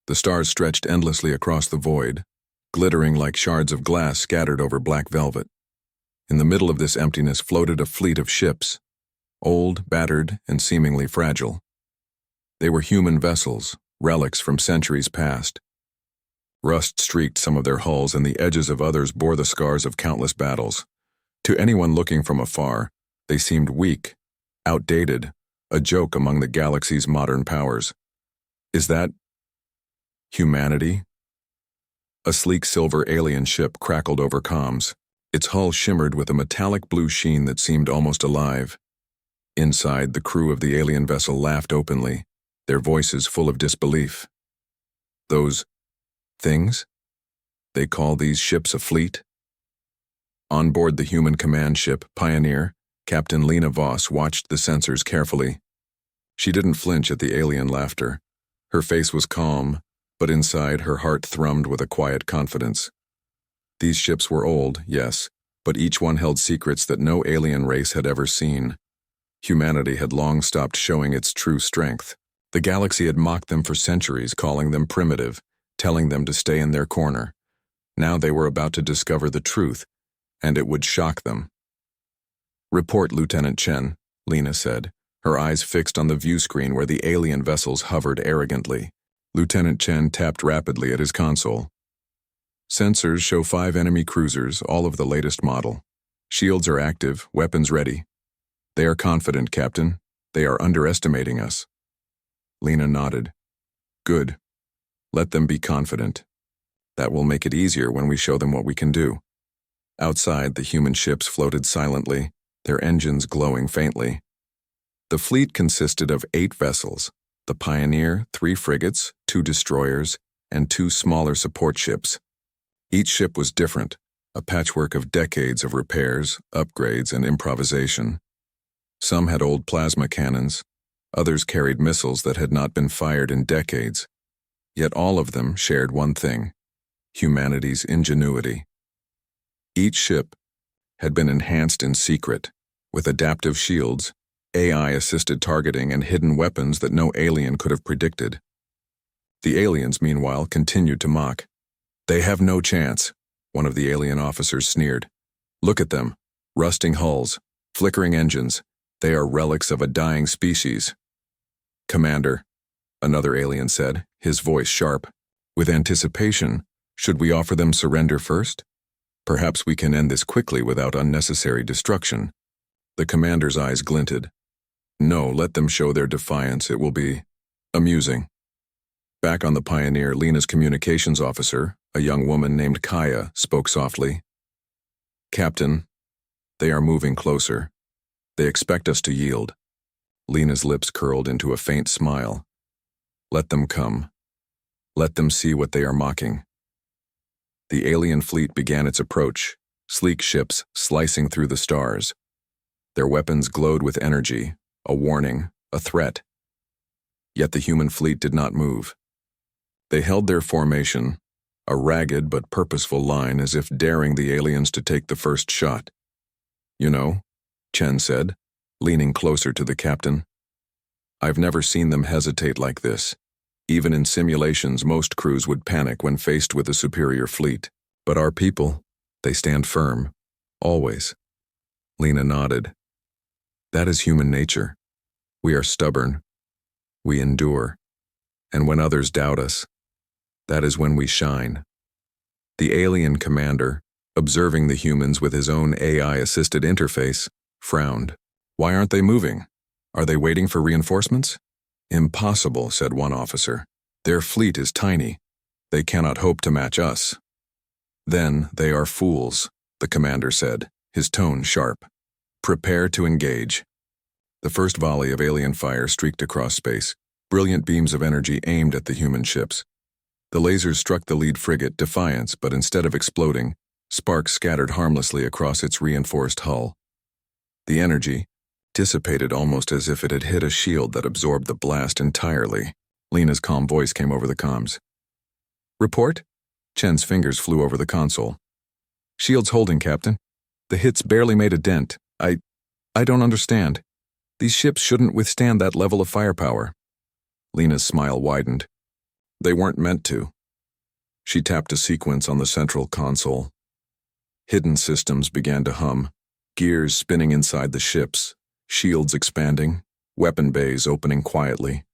The stars stretched endlessly across the void, glittering like shards of glass scattered over black velvet. In the middle of this emptiness floated a fleet of ships, old, battered, and seemingly fragile. They were human vessels, relics from centuries past. Rust streaked some of their hulls, and the edges of others bore the scars of countless battles. To anyone looking from afar, they seemed weak, outdated, a joke among the galaxy's modern powers. Is that humanity? A sleek silver alien ship crackled over comms. Its hull shimmered with a metallic blue sheen that seemed almost alive. Inside, the crew of the alien vessel laughed openly, their voices full of disbelief. Those things? They call these ships a fleet? On board the human command ship, Pioneer, Captain Lena Voss watched the sensors carefully. She didn't flinch at the alien laughter. Her face was calm, but inside her heart thrummed with a quiet confidence. These ships were old, yes, but each one held secrets that no alien race had ever seen. Humanity had long stopped showing its true strength. The galaxy had mocked them for centuries, calling them primitive, telling them to stay in their corner. Now they were about to discover the truth, and it would shock them. "Report, Lieutenant Chen," Lena said, her eyes fixed on the view screen where the alien vessels hovered arrogantly. Lieutenant Chen tapped rapidly at his console. "Sensors show 5 enemy cruisers, all of the latest model. Shields are active, weapons ready. They are confident, Captain. They are underestimating us." Lena nodded. "Good. Let them be confident. That will make it easier when we show them what we can do." Outside, the human ships floated silently, their engines glowing faintly. The fleet consisted of 8 vessels: the Pioneer, 3 frigates, 2 destroyers, and 2 smaller support ships. Each ship was different, a patchwork of decades of repairs, upgrades, and improvisation. Some had old plasma cannons, others carried missiles that had not been fired in decades. Yet all of them shared one thing: humanity's ingenuity. Each ship had been enhanced in secret, with adaptive shields, AI-assisted targeting, and hidden weapons that no alien could have predicted. The aliens, meanwhile, continued to mock. "They have no chance," one of the alien officers sneered. "Look at them. Rusting hulls, flickering engines. They are relics of a dying species." "Commander," another alien said, his voice sharp, with anticipation, "should we offer them surrender first? Perhaps we can end this quickly without unnecessary destruction." The commander's eyes glinted. "No, let them show their defiance. It will be amusing." Back on the Pioneer, Lena's communications officer, a young woman named Kaya, spoke softly. "Captain, they are moving closer. They expect us to yield." Lena's lips curled into a faint smile. "Let them come. Let them see what they are mocking." The alien fleet began its approach, sleek ships slicing through the stars. Their weapons glowed with energy, a warning, a threat. Yet the human fleet did not move. They held their formation, a ragged but purposeful line, as if daring the aliens to take the first shot. "You know," Chen said, leaning closer to the captain, "I've never seen them hesitate like this. Even in simulations, most crews would panic when faced with a superior fleet. But our people, they stand firm, always." Lena nodded. "That is human nature. We are stubborn. We endure. And when others doubt us, that is when we shine." The alien commander, observing the humans with his own AI-assisted interface, frowned. "Why aren't they moving? Are they waiting for reinforcements?" "Impossible," said one officer. "Their fleet is tiny. They cannot hope to match us." "Then they are fools," the commander said, his tone sharp. "Prepare to engage." The first volley of alien fire streaked across space, brilliant beams of energy aimed at the human ships. The lasers struck the lead frigate, Defiance, but instead of exploding, sparks scattered harmlessly across its reinforced hull. The energy dissipated almost as if it had hit a shield that absorbed the blast entirely. Lena's calm voice came over the comms. "Report?" Chen's fingers flew over the console. "Shields holding, Captain. The hits barely made a dent. I don't understand. These ships shouldn't withstand that level of firepower." Lena's smile widened. They weren't meant to. She tapped a sequence on the central console. Hidden systems began to hum, gears spinning inside the ships, shields expanding, weapon bays opening quietly.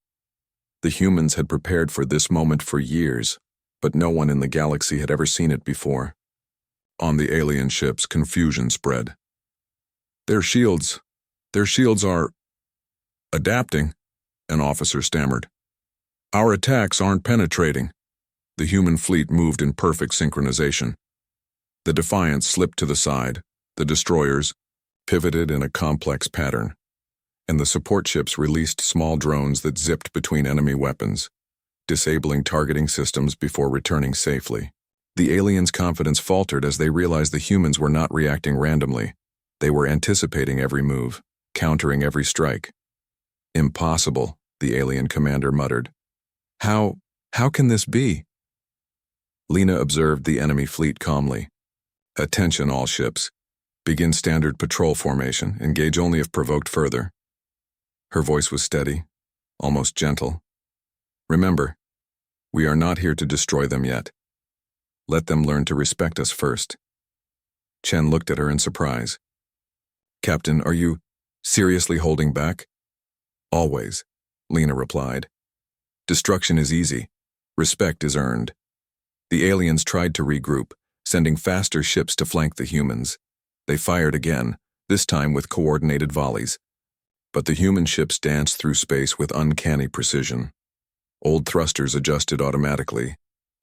The humans had prepared for this moment for years, but no one in the galaxy had ever seen it before. On the alien ships, confusion spread. Their shields are adapting, an officer stammered. Our attacks aren't penetrating. The human fleet moved in perfect synchronization. The Defiant slipped to the side, the destroyers pivoted in a complex pattern, and the support ships released small drones that zipped between enemy weapons, disabling targeting systems before returning safely. The aliens' confidence faltered as they realized the humans were not reacting randomly. They were anticipating every move, countering every strike. Impossible, the alien commander muttered. How can this be? Lena observed the enemy fleet calmly. Attention all ships. Begin standard patrol formation. Engage only if provoked further. Her voice was steady, almost gentle. Remember, we are not here to destroy them yet. Let them learn to respect us first. Chen looked at her in surprise. Captain, are you seriously holding back? Always, Lena replied. Destruction is easy. Respect is earned. The aliens tried to regroup, sending faster ships to flank the humans. They fired again, this time with coordinated volleys. But the human ships danced through space with uncanny precision. Old thrusters adjusted automatically,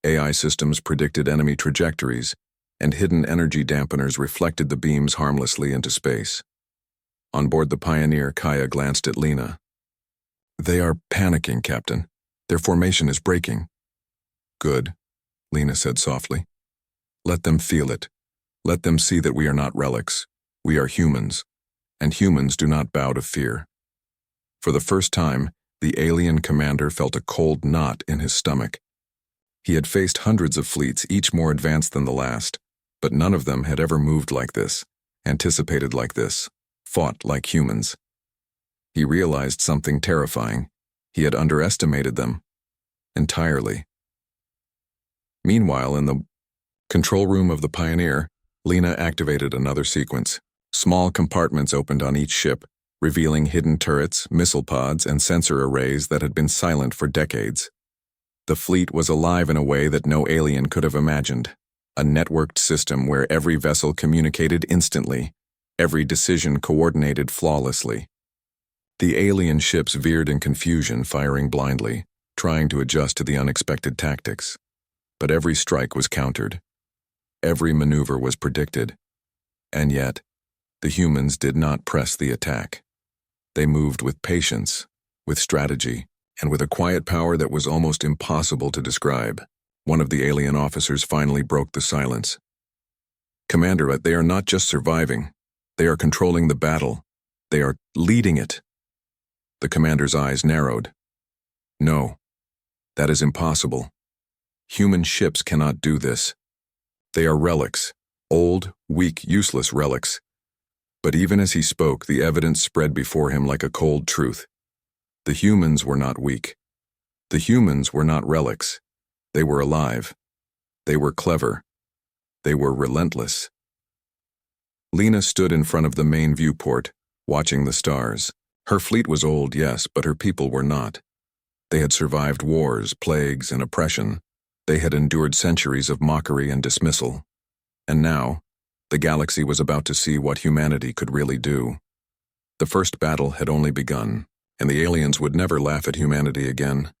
AI systems predicted enemy trajectories, and hidden energy dampeners reflected the beams harmlessly into space. On board the Pioneer, Kaya glanced at Lena. They are panicking, Captain. Their formation is breaking. Good, Lena said softly. Let them feel it. Let them see that we are not relics. We are humans, and humans do not bow to fear. For the first time, the alien commander felt a cold knot in his stomach. He had faced hundreds of fleets, each more advanced than the last, but none of them had ever moved like this, anticipated like this, fought like humans. He realized something terrifying. He had underestimated them. Entirely. Meanwhile, in the control room of the Pioneer, Lena activated another sequence. Small compartments opened on each ship, revealing hidden turrets, missile pods, and sensor arrays that had been silent for decades. The fleet was alive in a way that no alien could have imagined. A networked system where every vessel communicated instantly, every decision coordinated flawlessly. The alien ships veered in confusion, firing blindly, trying to adjust to the unexpected tactics. But every strike was countered. Every maneuver was predicted. And yet, the humans did not press the attack. They moved with patience, with strategy, and with a quiet power that was almost impossible to describe. One of the alien officers finally broke the silence. Commander, they are not just surviving. They are controlling the battle. They are leading it. The commander's eyes narrowed. No, that is impossible. Human ships cannot do this. They are relics, old, weak, useless relics. But even as he spoke, the evidence spread before him like a cold truth. The humans were not weak. The humans were not relics. They were alive. They were clever. They were relentless. Lena stood in front of the main viewport, watching the stars. Her fleet was old, yes, but her people were not. They had survived wars, plagues, and oppression. They had endured centuries of mockery and dismissal. And now, the galaxy was about to see what humanity could really do. The first battle had only begun, and the aliens would never laugh at humanity again.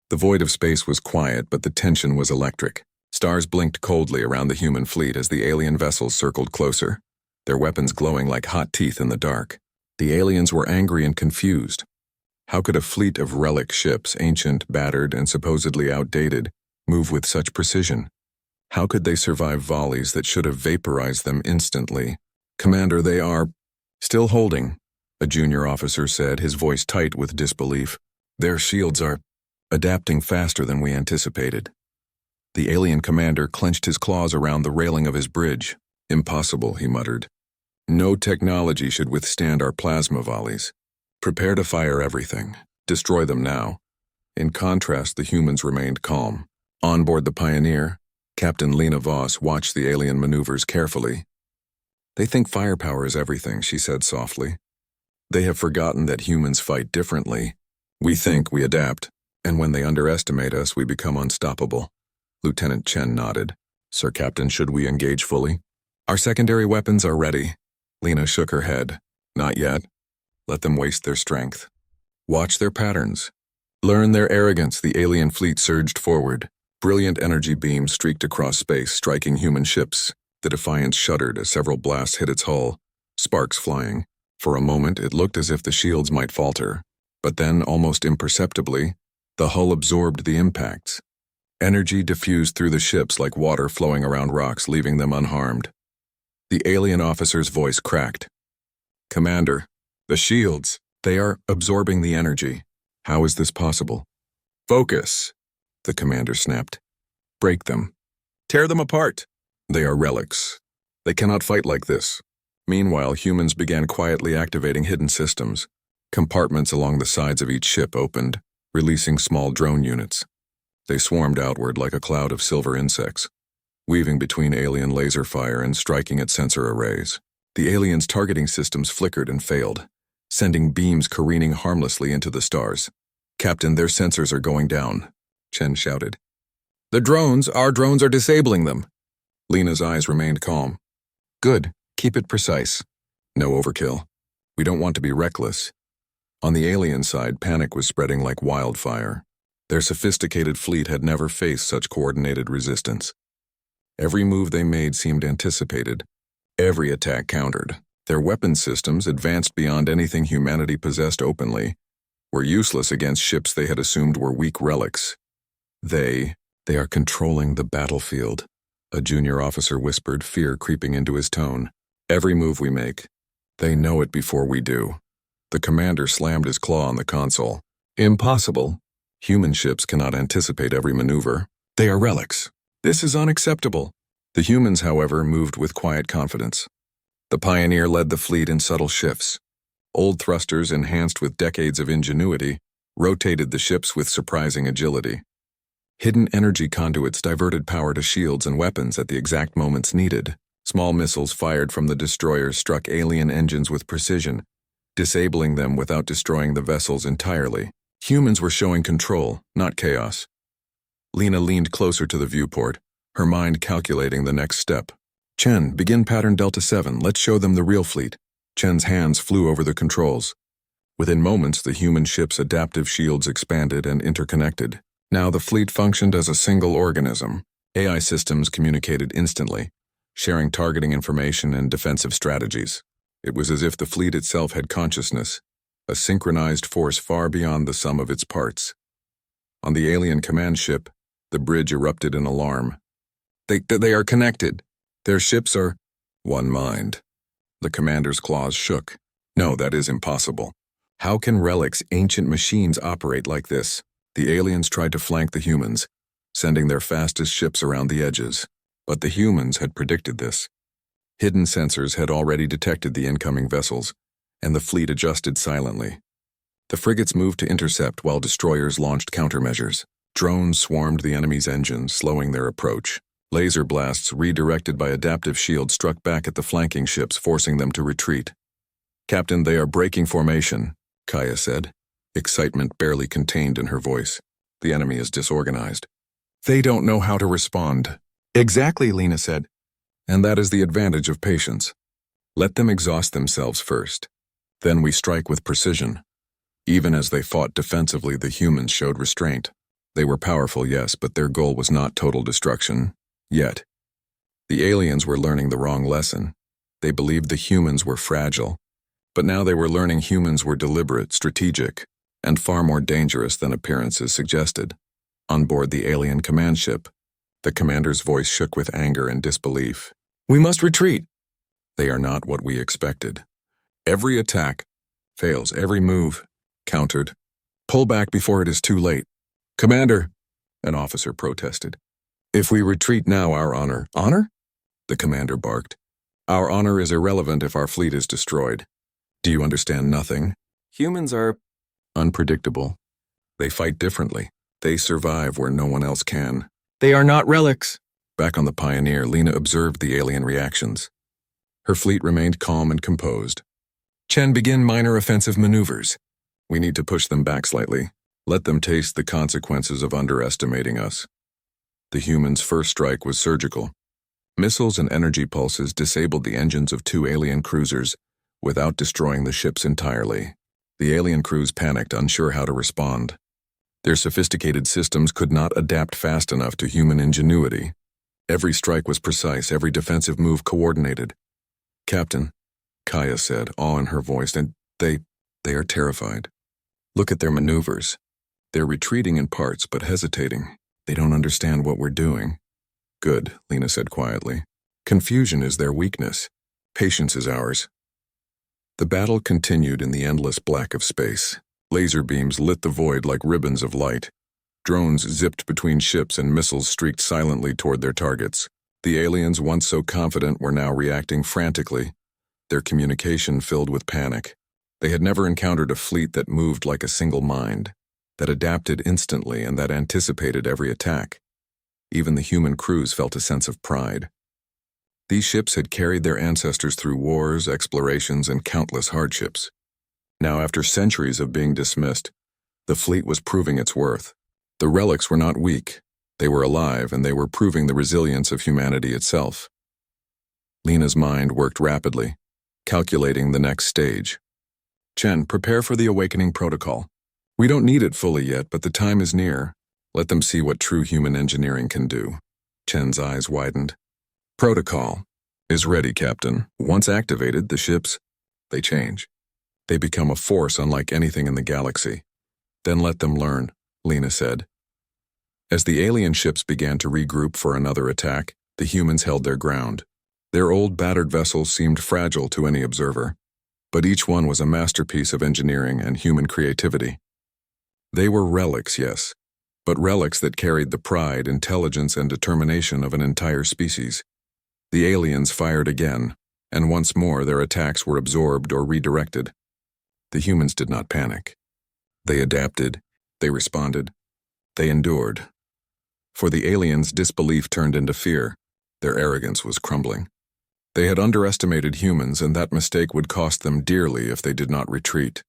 The void of space was quiet, but the tension was electric. Stars blinked coldly around the human fleet as the alien vessels circled closer, their weapons glowing like hot teeth in the dark. The aliens were angry and confused. How could a fleet of relic ships, ancient, battered, and supposedly outdated, move with such precision? How could they survive volleys that should have vaporized them instantly? Commander, they are still holding, a junior officer said, his voice tight with disbelief. Their shields are adapting faster than we anticipated. The alien commander clenched his claws around the railing of his bridge. Impossible, he muttered. No technology should withstand our plasma volleys. Prepare to fire everything. Destroy them now. In contrast, the humans remained calm. On board the Pioneer, Captain Lena Voss watched the alien maneuvers carefully. "They think firepower is everything," she said softly. "They have forgotten that humans fight differently. We think, we adapt, and when they underestimate us, we become unstoppable." Lieutenant Chen nodded. "Sir Captain, should we engage fully?" "Our secondary weapons are ready." Lena shook her head. "Not yet. Let them waste their strength. Watch their patterns. Learn their arrogance." The alien fleet surged forward. Brilliant energy beams streaked across space, striking human ships. The Defiance shuddered as several blasts hit its hull, sparks flying. For a moment, it looked as if the shields might falter. But then, almost imperceptibly, the hull absorbed the impacts. Energy diffused through the ships like water flowing around rocks, leaving them unharmed. The alien officer's voice cracked. "Commander, the shields, they are absorbing the energy. How is this possible?" "Focus," the commander snapped. "Break them. Tear them apart. They are relics. They cannot fight like this." Meanwhile, humans began quietly activating hidden systems. Compartments along the sides of each ship opened, releasing small drone units. They swarmed outward like a cloud of silver insects, weaving between alien laser fire and striking at sensor arrays. The aliens' targeting systems flickered and failed, sending beams careening harmlessly into the stars. "Captain, their sensors are going down," Chen shouted. Our drones are disabling them." Lena's eyes remained calm. "Good, keep it precise. No overkill. We don't want to be reckless." On the alien side, panic was spreading like wildfire. Their sophisticated fleet had never faced such coordinated resistance. Every move they made seemed anticipated. Every attack countered. Their weapon systems, advanced beyond anything humanity possessed openly, were useless against ships they had assumed were weak relics. They are controlling the battlefield," a junior officer whispered, fear creeping into his tone. "Every move we make, they know it before we do." The commander slammed his claw on the console. "Impossible. Human ships cannot anticipate every maneuver. They are relics. This is unacceptable." The humans, however, moved with quiet confidence. The Pioneer led the fleet in subtle shifts. Old thrusters, enhanced with decades of ingenuity, rotated the ships with surprising agility. Hidden energy conduits diverted power to shields and weapons at the exact moments needed. Small missiles fired from the destroyers struck alien engines with precision, disabling them without destroying the vessels entirely. Humans were showing control, not chaos. Lena leaned closer to the viewport, her mind calculating the next step. "Chen, begin pattern Delta 7. Let's show them the real fleet." Chen's hands flew over the controls. Within moments, the human ship's adaptive shields expanded and interconnected. Now the fleet functioned as a single organism. AI systems communicated instantly, sharing targeting information and defensive strategies. It was as if the fleet itself had consciousness, a synchronized force far beyond the sum of its parts. On the alien command ship, the bridge erupted in alarm. They are connected. Their ships are one mind." The commander's claws shook. "No, that is impossible. How can relics, ancient machines, operate like this?" The aliens tried to flank the humans, sending their fastest ships around the edges. But the humans had predicted this. Hidden sensors had already detected the incoming vessels, and the fleet adjusted silently. The frigates moved to intercept while destroyers launched countermeasures. Drones swarmed the enemy's engines, slowing their approach. Laser blasts, redirected by adaptive shields, struck back at the flanking ships, forcing them to retreat. "Captain, they are breaking formation," Kaya said, excitement barely contained in her voice. "The enemy is disorganized. They don't know how to respond." "Exactly," Lena said. "And that is the advantage of patience. Let them exhaust themselves first. Then we strike with precision." Even as they fought defensively, the humans showed restraint. They were powerful, yes, but their goal was not total destruction. Yet. The aliens were learning the wrong lesson. They believed the humans were fragile. But now they were learning humans were deliberate, strategic, and far more dangerous than appearances suggested. On board the alien command ship, the commander's voice shook with anger and disbelief. "We must retreat." "They are not what we expected. Every attack fails, every move countered. Pull back before it is too late." "Commander," an officer protested. "If we retreat now, our honor..." "Honor?" the commander barked. "Our honor is irrelevant if our fleet is destroyed. Do you understand nothing? Humans are unpredictable. They fight differently. They survive where no one else can. They are not relics. Back on the Pioneer, Lena observed the alien reactions. Her fleet remained calm and composed. Chen, begin minor offensive maneuvers. We need to push them back slightly. Let them taste the consequences of underestimating us. The humans' first strike was surgical. Missiles and energy pulses disabled the engines of 2 alien cruisers without destroying the ships entirely. The alien crews panicked, unsure how to respond. Their sophisticated systems could not adapt fast enough to human ingenuity. Every strike was precise, every defensive move coordinated. "Captain," Kaya said, awe in her voice, "and they are terrified. Look at their maneuvers. They're retreating in parts, but hesitating. They don't understand what we're doing." "Good," Lena said quietly. "Confusion is their weakness. Patience is ours." The battle continued in the endless black of space. Laser beams lit the void like ribbons of light. Drones zipped between ships and missiles streaked silently toward their targets. The aliens, once so confident, were now reacting frantically, their communication filled with panic. They had never encountered a fleet that moved like a single mind, that adapted instantly and that anticipated every attack. Even the human crews felt a sense of pride. These ships had carried their ancestors through wars, explorations, and countless hardships. Now, after centuries of being dismissed, the fleet was proving its worth. The relics were not weak. They were alive, and they were proving the resilience of humanity itself. Lena's mind worked rapidly, calculating the next stage. "Chen, prepare for the awakening protocol. We don't need it fully yet, but the time is near. Let them see what true human engineering can do." Chen's eyes widened. "Protocol is ready, Captain. Once activated, the ships, they change. They become a force unlike anything in the galaxy." "Then let them learn," Lena said. As the alien ships began to regroup for another attack, the humans held their ground. Their old battered vessels seemed fragile to any observer, but each one was a masterpiece of engineering and human creativity. They were relics, yes, but relics that carried the pride, intelligence, and determination of an entire species. The aliens fired again, and once more their attacks were absorbed or redirected. The humans did not panic. They adapted, they responded, they endured. For the aliens, disbelief turned into fear. Their arrogance was crumbling. They had underestimated humans, and that mistake would cost them dearly if they did not retreat.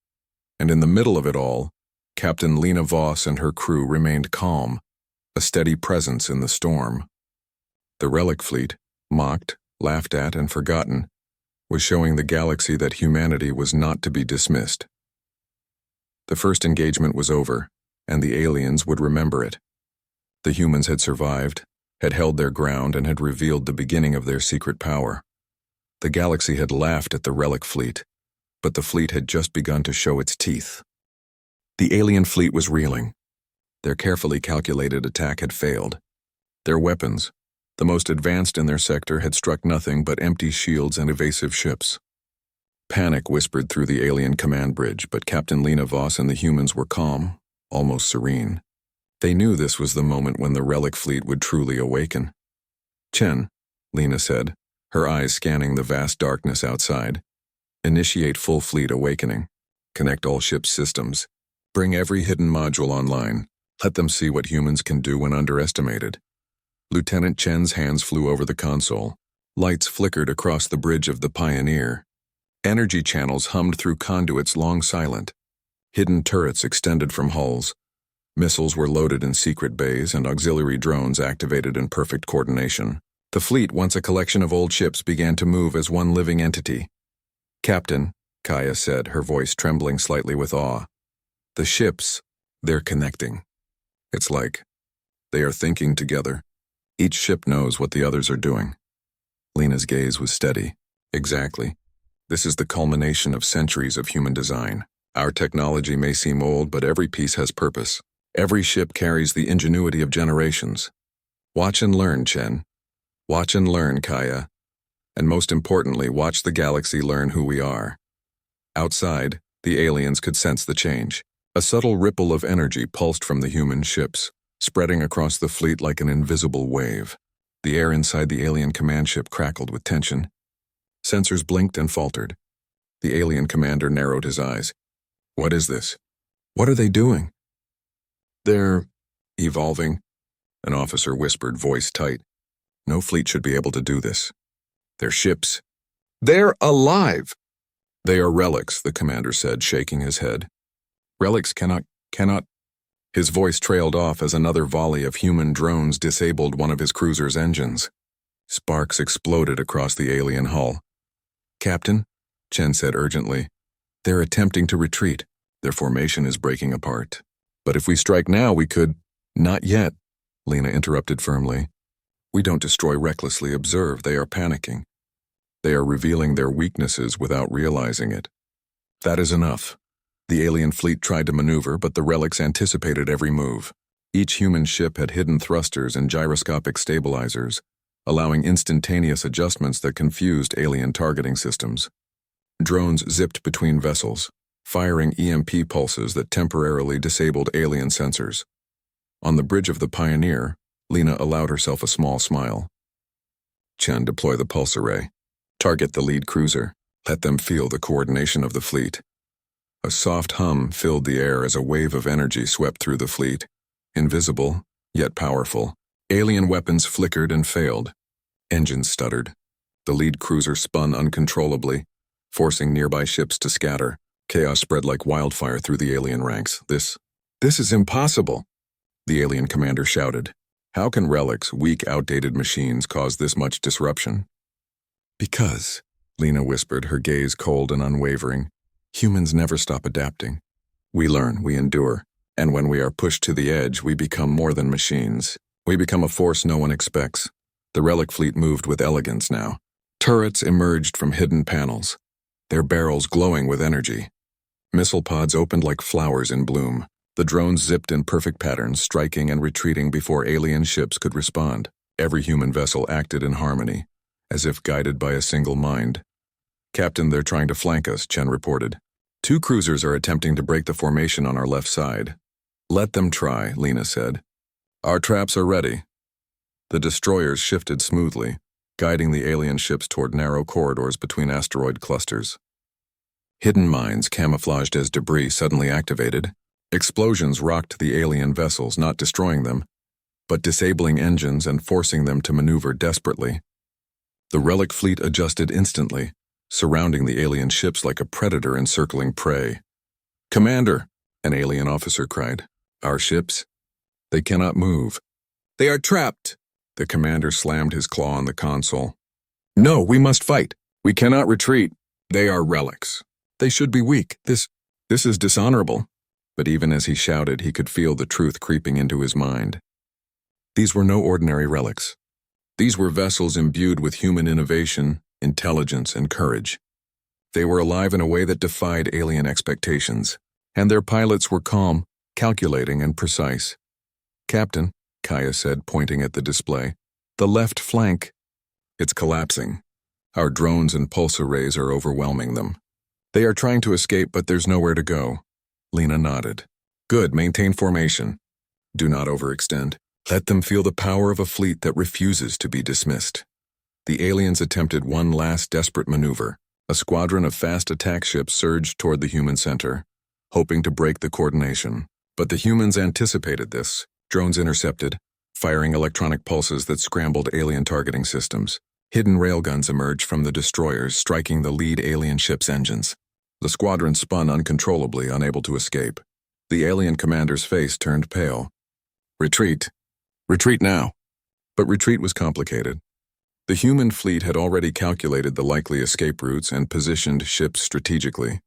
And in the middle of it all, Captain Lena Voss and her crew remained calm, a steady presence in the storm. The Relic fleet, mocked, laughed at, and forgotten, was showing the galaxy that humanity was not to be dismissed. The first engagement was over, and the aliens would remember it. The humans had survived, had held their ground, and had revealed the beginning of their secret power. The galaxy had laughed at the Relic fleet, but the fleet had just begun to show its teeth. The alien fleet was reeling. Their carefully calculated attack had failed. Their weapons, the most advanced in their sector, had struck nothing but empty shields and evasive ships. Panic whispered through the alien command bridge, but Captain Lena Voss and the humans were calm, almost serene. They knew this was the moment when the Relic fleet would truly awaken. "Chen," Lena said, her eyes scanning the vast darkness outside. "Initiate full fleet awakening. Connect all ship systems. Bring every hidden module online. Let them see what humans can do when underestimated." Lieutenant Chen's hands flew over the console. Lights flickered across the bridge of the Pioneer. Energy channels hummed through conduits long silent. Hidden turrets extended from hulls. Missiles were loaded in secret bays and auxiliary drones activated in perfect coordination. The fleet, once a collection of old ships, began to move as one living entity. "Captain," Kaya said, her voice trembling slightly with awe, "the ships, they're connecting. It's like they are thinking together. Each ship knows what the others are doing." Lena's gaze was steady. "Exactly. This is the culmination of centuries of human design. Our technology may seem old, but every piece has purpose. Every ship carries the ingenuity of generations. Watch and learn, Chen. Watch and learn, Kaya. And most importantly, watch the galaxy learn who we are." Outside, the aliens could sense the change. A subtle ripple of energy pulsed from the human ships, spreading across the fleet like an invisible wave. The air inside the alien command ship crackled with tension. Sensors blinked and faltered. The alien commander narrowed his eyes. "What is this? What are they doing?" They're evolving, an officer whispered, voice tight. No fleet should be able to do this. They're ships. They're alive! They are relics, the commander said, shaking his head. Relics cannot. His voice trailed off as another volley of human drones disabled one of his cruiser's engines. Sparks exploded across the alien hull. Captain, Chen said urgently, they're attempting to retreat. Their formation is breaking apart. But if we strike now, we could— Not yet, Lena interrupted firmly. We don't destroy recklessly, observe. They are panicking. They are revealing their weaknesses without realizing it. That is enough. The alien fleet tried to maneuver, but the relics anticipated every move. Each human ship had hidden thrusters and gyroscopic stabilizers, allowing instantaneous adjustments that confused alien targeting systems. Drones zipped between vessels, firing EMP pulses that temporarily disabled alien sensors. On the bridge of the Pioneer, Lena allowed herself a small smile. Chen, deploy the pulse array. Target the lead cruiser. Let them feel the coordination of the fleet. A soft hum filled the air as a wave of energy swept through the fleet. Invisible, yet powerful. Alien weapons flickered and failed. Engines stuttered. The lead cruiser spun uncontrollably, forcing nearby ships to scatter. Chaos spread like wildfire through the alien ranks. This is impossible, the alien commander shouted. How can relics, weak, outdated machines, cause this much disruption? Because, Lena whispered, her gaze cold and unwavering, humans never stop adapting. We learn, we endure, and when we are pushed to the edge, we become more than machines. We become a force no one expects. The relic fleet moved with elegance now. Turrets emerged from hidden panels, their barrels glowing with energy. Missile pods opened like flowers in bloom. The drones zipped in perfect patterns, striking and retreating before alien ships could respond. Every human vessel acted in harmony, as if guided by a single mind. Captain, they're trying to flank us, Chen reported. 2 cruisers are attempting to break the formation on our left side. Let them try, Lena said. Our traps are ready. The destroyers shifted smoothly, guiding the alien ships toward narrow corridors between asteroid clusters. Hidden mines, camouflaged as debris, suddenly activated. Explosions rocked the alien vessels, not destroying them, but disabling engines and forcing them to maneuver desperately. The relic fleet adjusted instantly, surrounding the alien ships like a predator encircling prey. Commander, an alien officer cried. Our ships? They cannot move. They are trapped. The commander slammed his claw on the console. No, we must fight. We cannot retreat. They are relics. They should be weak. This is dishonorable. But even as he shouted, he could feel the truth creeping into his mind. These were no ordinary relics. These were vessels imbued with human innovation, intelligence, and courage. They were alive in a way that defied alien expectations, and their pilots were calm, calculating, and precise. Captain, Kaya said, pointing at the display, the left flank. It's collapsing. Our drones and pulse arrays are overwhelming them. They are trying to escape, but there's nowhere to go. Lena nodded. Good, maintain formation. Do not overextend. Let them feel the power of a fleet that refuses to be dismissed. The aliens attempted one last desperate maneuver. A squadron of fast attack ships surged toward the human center, hoping to break the coordination. But the humans anticipated this. Drones intercepted, firing electronic pulses that scrambled alien targeting systems. Hidden railguns emerged from the destroyers, striking the lead alien ship's engines. The squadron spun uncontrollably, unable to escape. The alien commander's face turned pale. Retreat. Retreat now. But retreat was complicated. The human fleet had already calculated the likely escape routes and positioned ships strategically.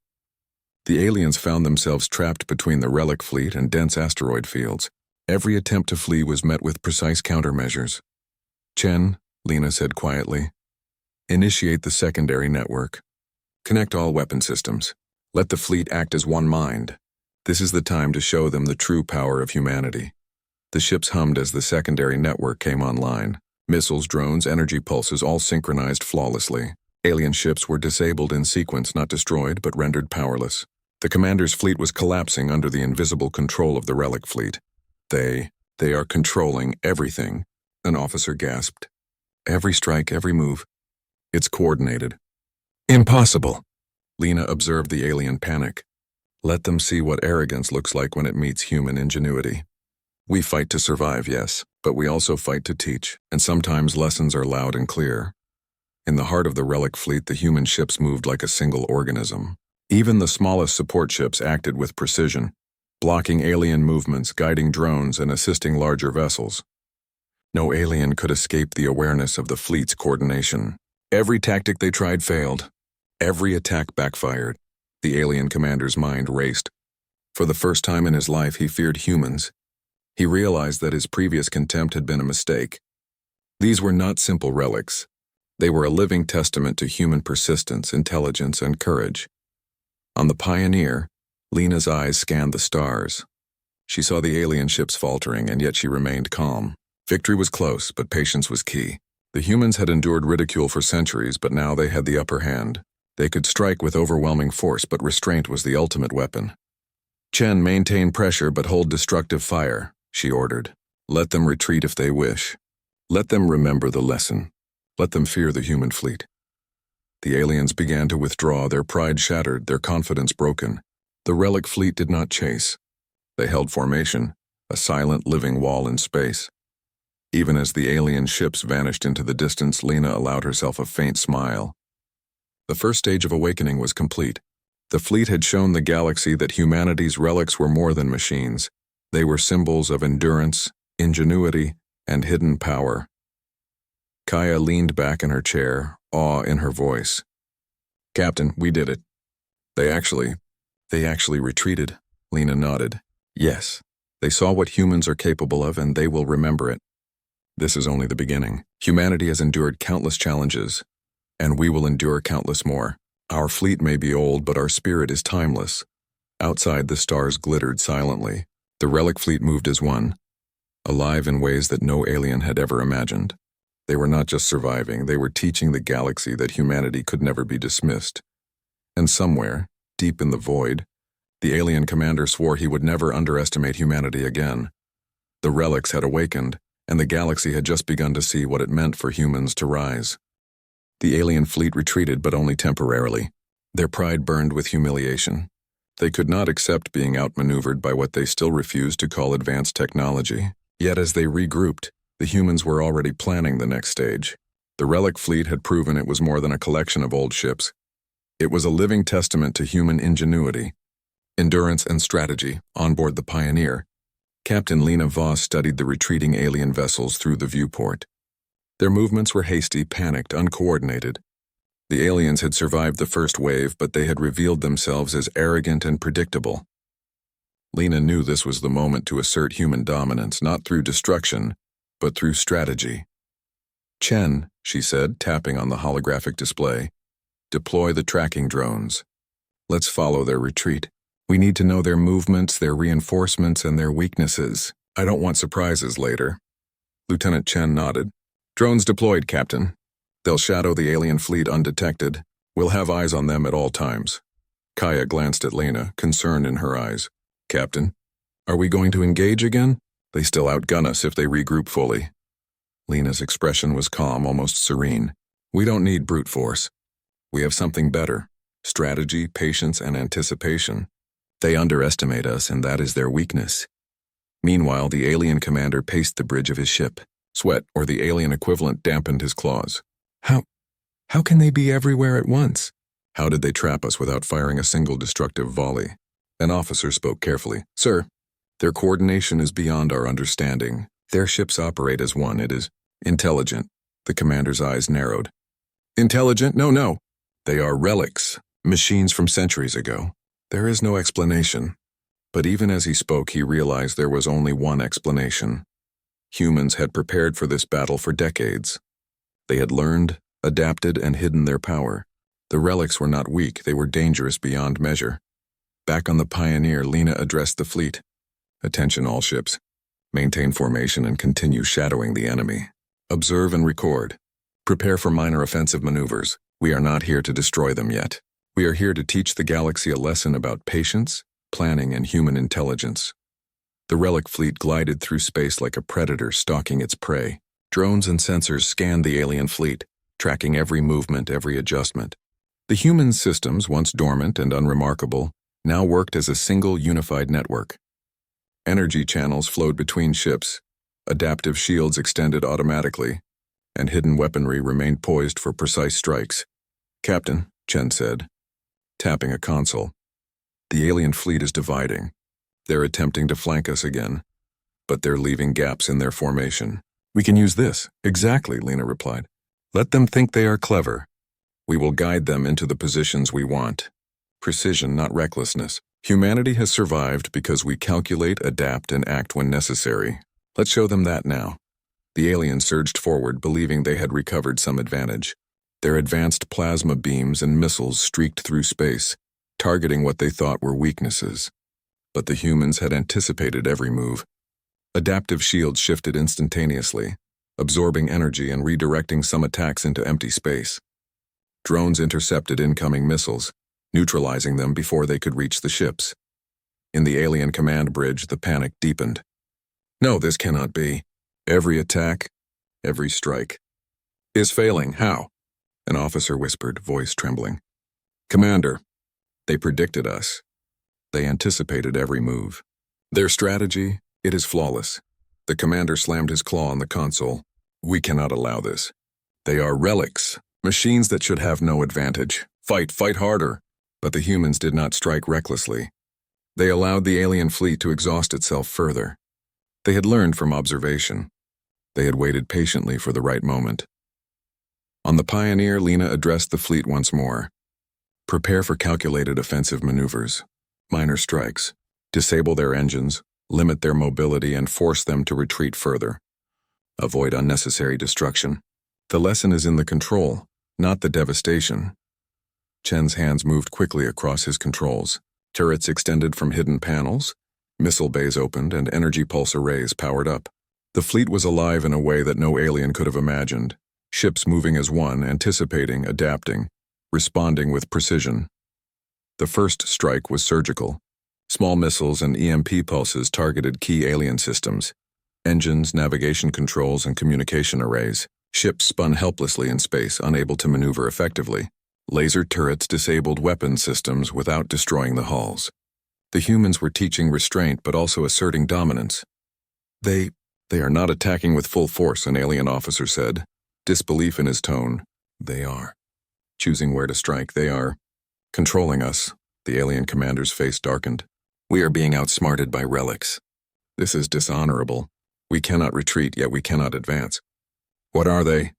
The aliens found themselves trapped between the relic fleet and dense asteroid fields. Every attempt to flee was met with precise countermeasures. Chen, Lena said quietly, initiate the secondary network. Connect all weapon systems. Let the fleet act as one mind. This is the time to show them the true power of humanity. The ships hummed as the secondary network came online. Missiles, drones, energy pulses, all synchronized flawlessly. Alien ships were disabled in sequence, not destroyed, but rendered powerless. The commander's fleet was collapsing under the invisible control of the relic fleet. They are controlling everything, an officer gasped. Every strike, every move. It's coordinated. Impossible. Lena observed the alien panic. Let them see what arrogance looks like when it meets human ingenuity. We fight to survive, yes, but we also fight to teach, and sometimes lessons are loud and clear. In the heart of the Relic fleet, the human ships moved like a single organism. Even the smallest support ships acted with precision, blocking alien movements, guiding drones, and assisting larger vessels. No alien could escape the awareness of the fleet's coordination. Every tactic they tried failed. Every attack backfired. The alien commander's mind raced. For the first time in his life, he feared humans. He realized that his previous contempt had been a mistake. These were not simple relics. They were a living testament to human persistence, intelligence, and courage. On the Pioneer, Lena's eyes scanned the stars. She saw the alien ships faltering, and yet she remained calm. Victory was close, but patience was key. The humans had endured ridicule for centuries, but now they had the upper hand. They could strike with overwhelming force, but restraint was the ultimate weapon. "Chen, maintain pressure but hold destructive fire," she ordered. "Let them retreat if they wish. Let them remember the lesson. Let them fear the human fleet." The aliens began to withdraw, their pride shattered, their confidence broken. The Relic fleet did not chase. They held formation, a silent living wall in space. Even as the alien ships vanished into the distance, Lena allowed herself a faint smile. The first stage of awakening was complete. The fleet had shown the galaxy that humanity's relics were more than machines. They were symbols of endurance, ingenuity, and hidden power. Kaya leaned back in her chair, awe in her voice. "Captain, we did it." They actually retreated," Lena nodded. "Yes, they saw what humans are capable of, and they will remember it. This is only the beginning. Humanity has endured countless challenges, and we will endure countless more. Our fleet may be old, but our spirit is timeless." Outside, the stars glittered silently. The Relic fleet moved as one, alive in ways that no alien had ever imagined. They were not just surviving, they were teaching the galaxy that humanity could never be dismissed. And somewhere, deep in the void, the alien commander swore he would never underestimate humanity again. The relics had awakened, and the galaxy had just begun to see what it meant for humans to rise. The alien fleet retreated, but only temporarily. Their pride burned with humiliation. They could not accept being outmaneuvered by what they still refused to call advanced technology. Yet as they regrouped, the humans were already planning the next stage. The Relic fleet had proven it was more than a collection of old ships. It was a living testament to human ingenuity, endurance, and strategy. On board the Pioneer, Captain Lena Voss studied the retreating alien vessels through the viewport. Their movements were hasty, panicked, uncoordinated. The aliens had survived the first wave, but they had revealed themselves as arrogant and predictable. Lena knew this was the moment to assert human dominance, not through destruction, but through strategy. "Chen," she said, tapping on the holographic display, "deploy the tracking drones. Let's follow their retreat. We need to know their movements, their reinforcements, and their weaknesses. I don't want surprises later." Lieutenant Chen nodded. "Drones deployed, Captain. They'll shadow the alien fleet undetected. We'll have eyes on them at all times." Kaya glanced at Lena, concern in her eyes. "Captain, are we going to engage again? They still outgun us if they regroup fully." Lena's expression was calm, almost serene. "We don't need brute force. We have something better. Strategy, patience, and anticipation. They underestimate us, and that is their weakness." Meanwhile, the alien commander paced the bridge of his ship. Sweat, or the alien equivalent, dampened his claws. How can they be everywhere at once? How did they trap us without firing a single destructive volley?" An officer spoke carefully. "Sir, their coordination is beyond our understanding. Their ships operate as one. It is intelligent." The commander's eyes narrowed. "Intelligent? No. They are relics, machines from centuries ago. There is no explanation." But even as he spoke, he realized there was only one explanation. Humans had prepared for this battle for decades. They had learned, adapted, and hidden their power. The relics were not weak, they were dangerous beyond measure. Back on the Pioneer, Lena addressed the fleet. "Attention all ships. Maintain formation and continue shadowing the enemy. Observe and record. Prepare for minor offensive maneuvers. We are not here to destroy them yet. We are here to teach the galaxy a lesson about patience, planning, and human intelligence." The Relic fleet glided through space like a predator stalking its prey. Drones and sensors scanned the alien fleet, tracking every movement, every adjustment. The human systems, once dormant and unremarkable, now worked as a single unified network. Energy channels flowed between ships, adaptive shields extended automatically, and hidden weaponry remained poised for precise strikes. "Captain," Chen said, tapping a console, "the alien fleet is dividing. They're attempting to flank us again, but they're leaving gaps in their formation." "We can use this." "Exactly," Lena replied. "Let them think they are clever. We will guide them into the positions we want. Precision, not recklessness. Humanity has survived because we calculate, adapt, and act when necessary. Let's show them that now." The aliens surged forward, believing they had recovered some advantage. Their advanced plasma beams and missiles streaked through space, targeting what they thought were weaknesses. But the humans had anticipated every move. Adaptive shields shifted instantaneously, absorbing energy and redirecting some attacks into empty space. Drones intercepted incoming missiles, neutralizing them before they could reach the ships. In the alien command bridge, the panic deepened. "No, this cannot be. Every attack, every strike is failing. How?" An officer whispered, voice trembling. "Commander, they predicted us. They anticipated every move. Their strategy, it is flawless." The commander slammed his claw on the console. "We cannot allow this. They are relics, machines that should have no advantage. Fight harder." But the humans did not strike recklessly. They allowed the alien fleet to exhaust itself further. They had learned from observation. They had waited patiently for the right moment. On the Pioneer, Lena addressed the fleet once more. "Prepare for calculated offensive maneuvers. Minor strikes. Disable their engines, limit their mobility, and force them to retreat further. Avoid unnecessary destruction. The lesson is in the control, not the devastation." Chen's hands moved quickly across his controls. Turrets extended from hidden panels, missile bays opened, and energy pulse arrays powered up. The fleet was alive in a way that no alien could have imagined. Ships moving as one, anticipating, adapting, responding with precision. The first strike was surgical. Small missiles and EMP pulses targeted key alien systems. Engines, navigation controls, and communication arrays. Ships spun helplessly in space, unable to maneuver effectively. Laser turrets disabled weapon systems without destroying the hulls. The humans were teaching restraint but also asserting dominance. They are not attacking with full force," an alien officer said, disbelief in his tone. "They are choosing where to strike. They are controlling us." The alien commander's face darkened. "We are being outsmarted by relics. This is dishonorable. We cannot retreat, yet we cannot advance." "What are they?"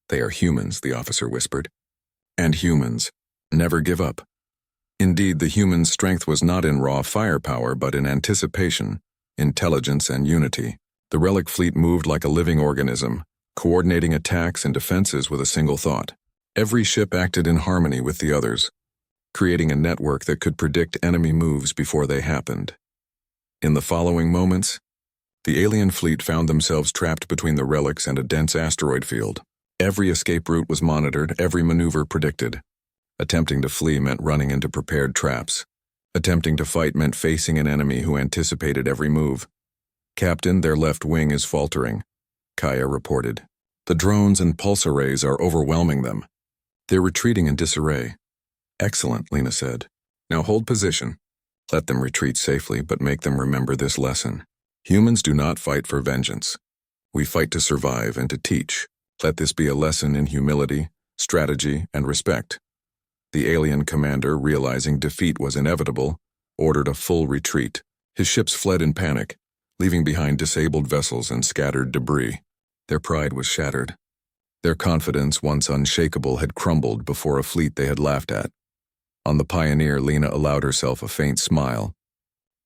"They are humans," the officer whispered. "And humans never give up." Indeed, the humans' strength was not in raw firepower, but in anticipation, intelligence, and unity. The relic fleet moved like a living organism, coordinating attacks and defenses with a single thought. Every ship acted in harmony with the others, creating a network that could predict enemy moves before they happened. In the following moments, the alien fleet found themselves trapped between the relics and a dense asteroid field. Every escape route was monitored, every maneuver predicted. Attempting to flee meant running into prepared traps. Attempting to fight meant facing an enemy who anticipated every move. "Captain, their left wing is faltering," Kaya reported. "The drones and pulse arrays are overwhelming them. They're retreating in disarray." "Excellent," Lena said. "Now hold position. Let them retreat safely, but make them remember this lesson. Humans do not fight for vengeance. We fight to survive and to teach. Let this be a lesson in humility, strategy, and respect." The alien commander, realizing defeat was inevitable, ordered a full retreat. His ships fled in panic, leaving behind disabled vessels and scattered debris. Their pride was shattered. Their confidence, once unshakable, had crumbled before a fleet they had laughed at. On the Pioneer, Lena allowed herself a faint smile.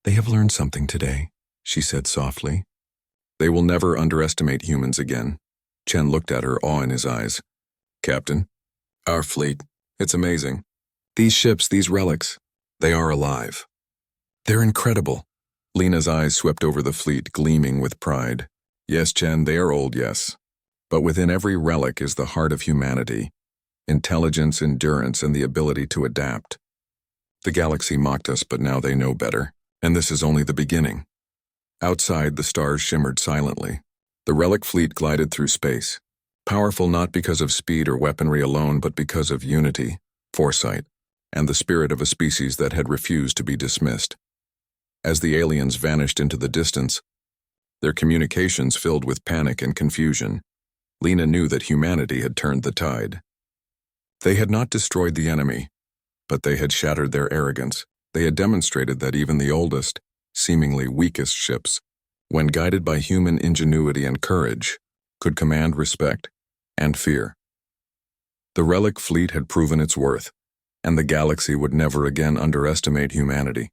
"They have learned something today," she said softly. "They will never underestimate humans again." Chen looked at her, awe in his eyes. "Captain, our fleet, it's amazing. These ships, these relics, they are alive. They're incredible." Lena's eyes swept over the fleet, gleaming with pride. "Yes, Chen, they are old, yes. But within every relic is the heart of humanity, intelligence, endurance, and the ability to adapt. The galaxy mocked us, but now they know better, and this is only the beginning." Outside, the stars shimmered silently. The relic fleet glided through space, powerful not because of speed or weaponry alone, but because of unity, foresight, and the spirit of a species that had refused to be dismissed. As the aliens vanished into the distance, their communications filled with panic and confusion, Lena knew that humanity had turned the tide. They had not destroyed the enemy, but they had shattered their arrogance. They had demonstrated that even the oldest, seemingly weakest ships, when guided by human ingenuity and courage, could command respect and fear. The Relic fleet had proven its worth, and the galaxy would never again underestimate humanity.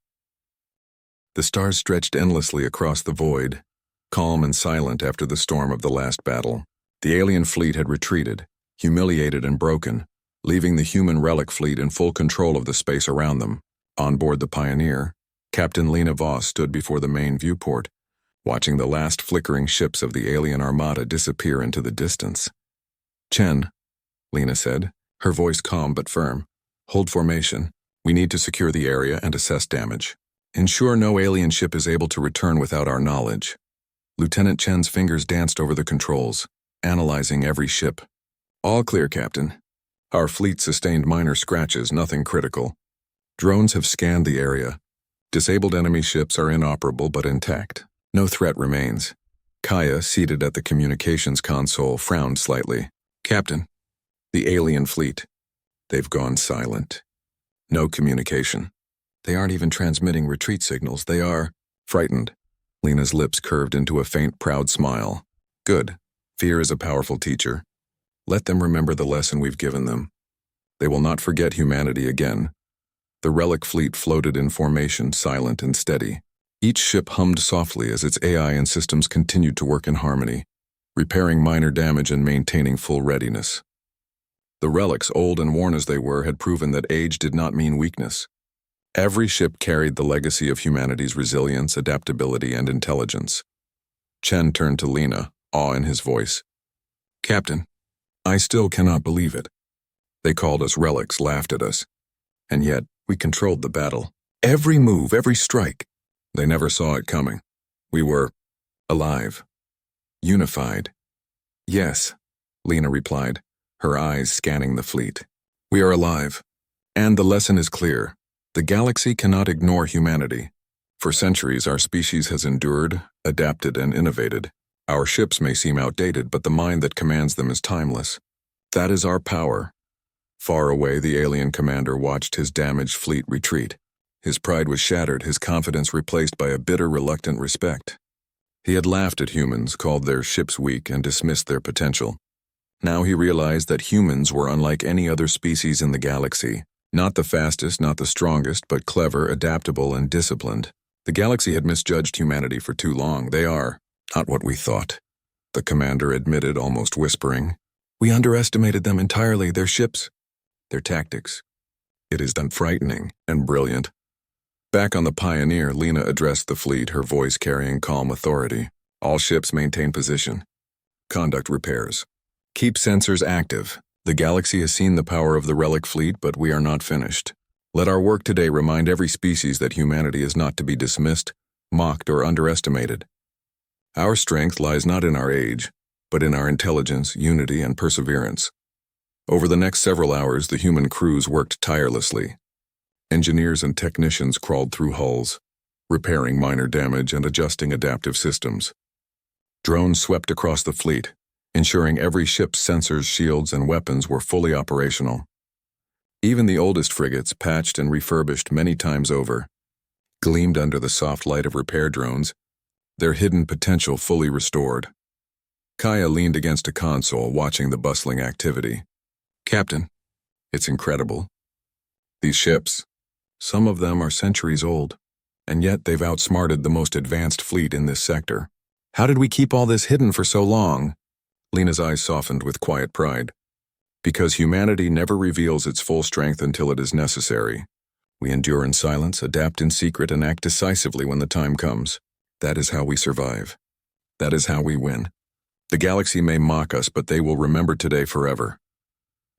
The stars stretched endlessly across the void, calm and silent after the storm of the last battle. The alien fleet had retreated, humiliated and broken, leaving the human Relic fleet in full control of the space around them. On board the Pioneer, Captain Lena Voss stood before the main viewport, watching the last flickering ships of the alien armada disappear into the distance. "Chen," Lena said, her voice calm but firm, "hold formation. We need to secure the area and assess damage. Ensure no alien ship is able to return without our knowledge." Lieutenant Chen's fingers danced over the controls, analyzing every ship. "All clear, Captain. Our fleet sustained minor scratches, nothing critical. Drones have scanned the area. Disabled enemy ships are inoperable but intact. No threat remains." Kaya, seated at the communications console, frowned slightly. "Captain, the alien fleet. They've gone silent. No communication. They aren't even transmitting retreat signals. They are frightened." Lena's lips curved into a faint, proud smile. "Good. Fear is a powerful teacher. Let them remember the lesson we've given them. They will not forget humanity again." The Relic fleet floated in formation, silent and steady. Each ship hummed softly as its AI and systems continued to work in harmony, repairing minor damage and maintaining full readiness. The Relics, old and worn as they were, had proven that age did not mean weakness. Every ship carried the legacy of humanity's resilience, adaptability, and intelligence. Chen turned to Lena, awe in his voice. "Captain, I still cannot believe it. They called us relics, laughed at us. And yet, we controlled the battle. Every move, every strike. They never saw it coming. We were alive. Unified." "Yes," Lena replied, her eyes scanning the fleet. "We are alive. And the lesson is clear. The galaxy cannot ignore humanity. For centuries, our species has endured, adapted, and innovated. Our ships may seem outdated, but the mind that commands them is timeless. That is our power." Far away, the alien commander watched his damaged fleet retreat. His pride was shattered, his confidence replaced by a bitter, reluctant respect. He had laughed at humans, called their ships weak, and dismissed their potential. Now he realized that humans were unlike any other species in the galaxy. Not the fastest, not the strongest, but clever, adaptable, and disciplined. The galaxy had misjudged humanity for too long. "They are not what we thought," the commander admitted, almost whispering. "We underestimated them entirely, their ships, their tactics. It is done frightening and brilliant." Back on the Pioneer, Lena addressed the fleet, her voice carrying calm authority. "All ships maintain position. Conduct repairs. Keep sensors active. The galaxy has seen the power of the Relic fleet, but we are not finished. Let our work today remind every species that humanity is not to be dismissed, mocked, or underestimated. Our strength lies not in our age, but in our intelligence, unity, and perseverance." Over the next several hours, the human crews worked tirelessly. Engineers and technicians crawled through hulls, repairing minor damage and adjusting adaptive systems. Drones swept across the fleet, ensuring every ship's sensors, shields, and weapons were fully operational. Even the oldest frigates, patched and refurbished many times over, gleamed under the soft light of repair drones, their hidden potential fully restored. Kaya leaned against a console, watching the bustling activity. "Captain, it's incredible. These ships, some of them are centuries old, and yet they've outsmarted the most advanced fleet in this sector. How did we keep all this hidden for so long?" Lena's eyes softened with quiet pride. "Because humanity never reveals its full strength until it is necessary. We endure in silence, adapt in secret, and act decisively when the time comes. That is how we survive. That is how we win. The galaxy may mock us, but they will remember today forever."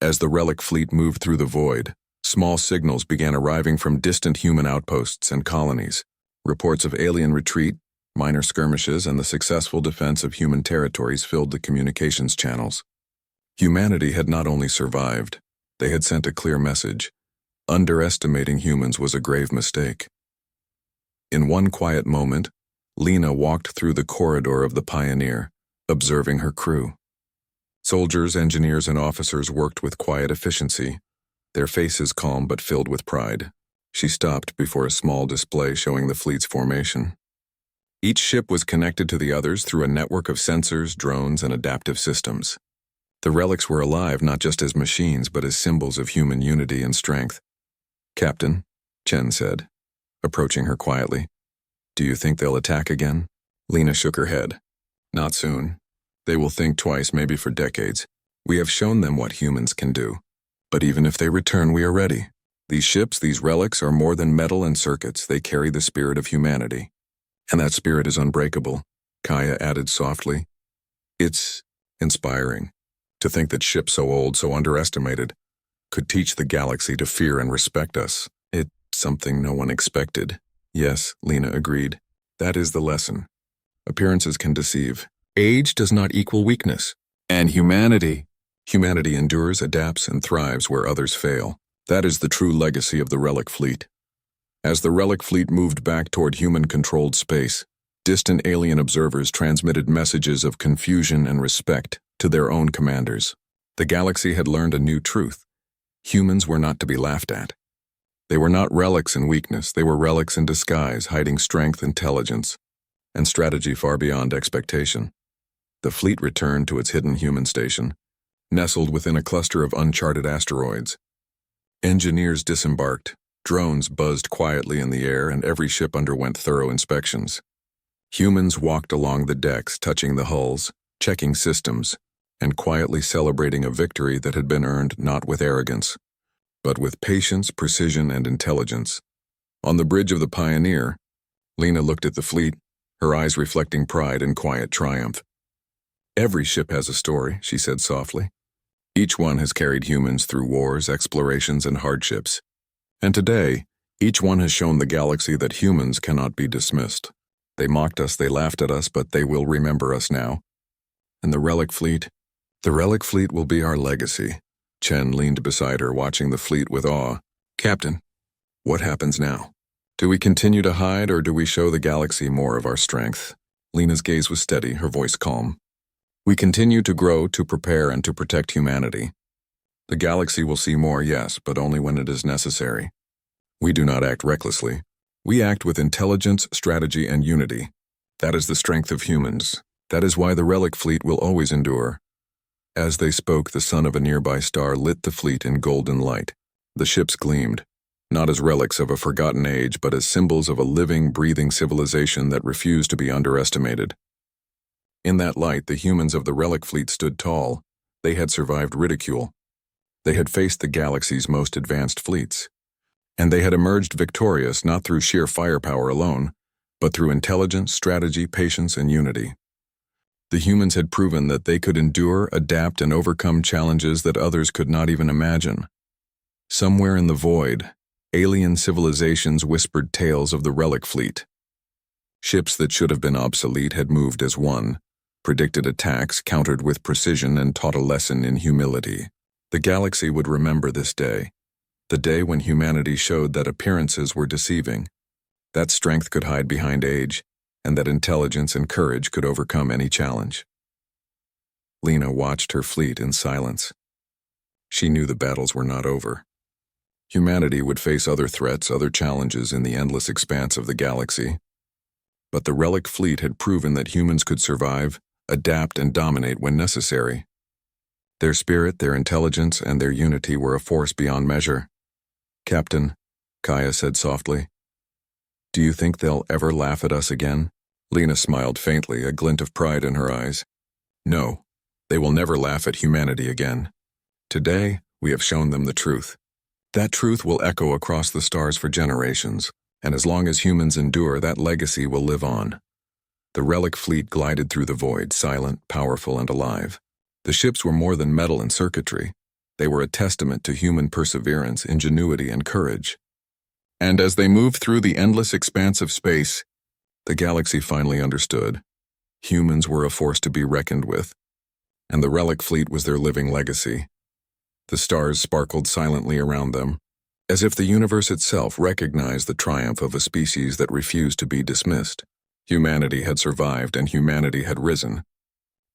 As the Relic fleet moved through the void, small signals began arriving from distant human outposts and colonies. Reports of alien retreat, minor skirmishes, and the successful defense of human territories filled the communications channels. Humanity had not only survived, they had sent a clear message. Underestimating humans was a grave mistake. In one quiet moment, Lena walked through the corridor of the Pioneer, observing her crew. Soldiers, engineers, and officers worked with quiet efficiency, their faces calm but filled with pride. She stopped before a small display showing the fleet's formation. Each ship was connected to the others through a network of sensors, drones, and adaptive systems. The relics were alive not just as machines but as symbols of human unity and strength. "Captain," Chen said, approaching her quietly, "do you think they'll attack again?" Lena shook her head. "Not soon. They will think twice, maybe for decades. We have shown them what humans can do. But even if they return, we are ready. These ships, these relics, are more than metal and circuits. They carry the spirit of humanity. And that spirit is unbreakable," Kaya added softly. "It's inspiring to think that ships so old, so underestimated, could teach the galaxy to fear and respect us. It's something no one expected." "Yes," Lena agreed. "That is the lesson. Appearances can deceive. Age does not equal weakness. And humanity endures, adapts, and thrives where others fail. That is the true legacy of the Relic fleet." As the Relic fleet moved back toward human-controlled space, distant alien observers transmitted messages of confusion and respect to their own commanders. The galaxy had learned a new truth. Humans were not to be laughed at. They were not relics in weakness, they were relics in disguise, hiding strength, intelligence, and strategy far beyond expectation. The fleet returned to its hidden human station, nestled within a cluster of uncharted asteroids. Engineers disembarked, drones buzzed quietly in the air, and every ship underwent thorough inspections. Humans walked along the decks, touching the hulls, checking systems, and quietly celebrating a victory that had been earned not with arrogance, but with patience, precision, and intelligence. On the bridge of the Pioneer, Lena looked at the fleet, her eyes reflecting pride and quiet triumph. "Every ship has a story," she said softly. "Each one has carried humans through wars, explorations, and hardships. And today, each one has shown the galaxy that humans cannot be dismissed. They mocked us, they laughed at us, but they will remember us now. And the Relic fleet will be our legacy." Chen leaned beside her, watching the fleet with awe. "Captain, what happens now? Do we continue to hide, or do we show the galaxy more of our strength?" Lena's gaze was steady, her voice calm. "We continue to grow, to prepare, and to protect humanity. The galaxy will see more, yes, but only when it is necessary. We do not act recklessly. We act with intelligence, strategy, and unity. That is the strength of humans. That is why the Relic fleet will always endure." As they spoke, the sun of a nearby star lit the fleet in golden light. The ships gleamed, not as relics of a forgotten age, but as symbols of a living, breathing civilization that refused to be underestimated. In that light, the humans of the Relic fleet stood tall. They had survived ridicule. They had faced the galaxy's most advanced fleets. And they had emerged victorious not through sheer firepower alone, but through intelligence, strategy, patience, and unity. The humans had proven that they could endure, adapt, and overcome challenges that others could not even imagine. Somewhere in the void, alien civilizations whispered tales of the Relic fleet. Ships that should have been obsolete had moved as one, predicted attacks, countered with precision, and taught a lesson in humility. The galaxy would remember this day, the day when humanity showed that appearances were deceiving, that strength could hide behind age, and that intelligence and courage could overcome any challenge. Lena watched her fleet in silence. She knew the battles were not over. Humanity would face other threats, other challenges in the endless expanse of the galaxy. But the Relic fleet had proven that humans could survive, adapt, and dominate when necessary. Their spirit, their intelligence, and their unity were a force beyond measure. "Captain," Kaya said softly, "do you think they'll ever laugh at us again?" Lena smiled faintly, a glint of pride in her eyes. "No, they will never laugh at humanity again. Today, we have shown them the truth. That truth will echo across the stars for generations, and as long as humans endure, that legacy will live on." The Relic fleet glided through the void, silent, powerful, and alive. The ships were more than metal and circuitry. They were a testament to human perseverance, ingenuity, and courage. And as they moved through the endless expanse of space, the galaxy finally understood. Humans were a force to be reckoned with, and the Relic fleet was their living legacy. The stars sparkled silently around them, as if the universe itself recognized the triumph of a species that refused to be dismissed. Humanity had survived and humanity had risen.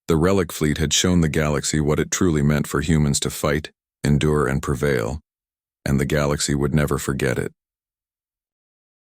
The Relic fleet had shown the galaxy what it truly meant for humans to fight, endure, and prevail, and the galaxy would never forget it.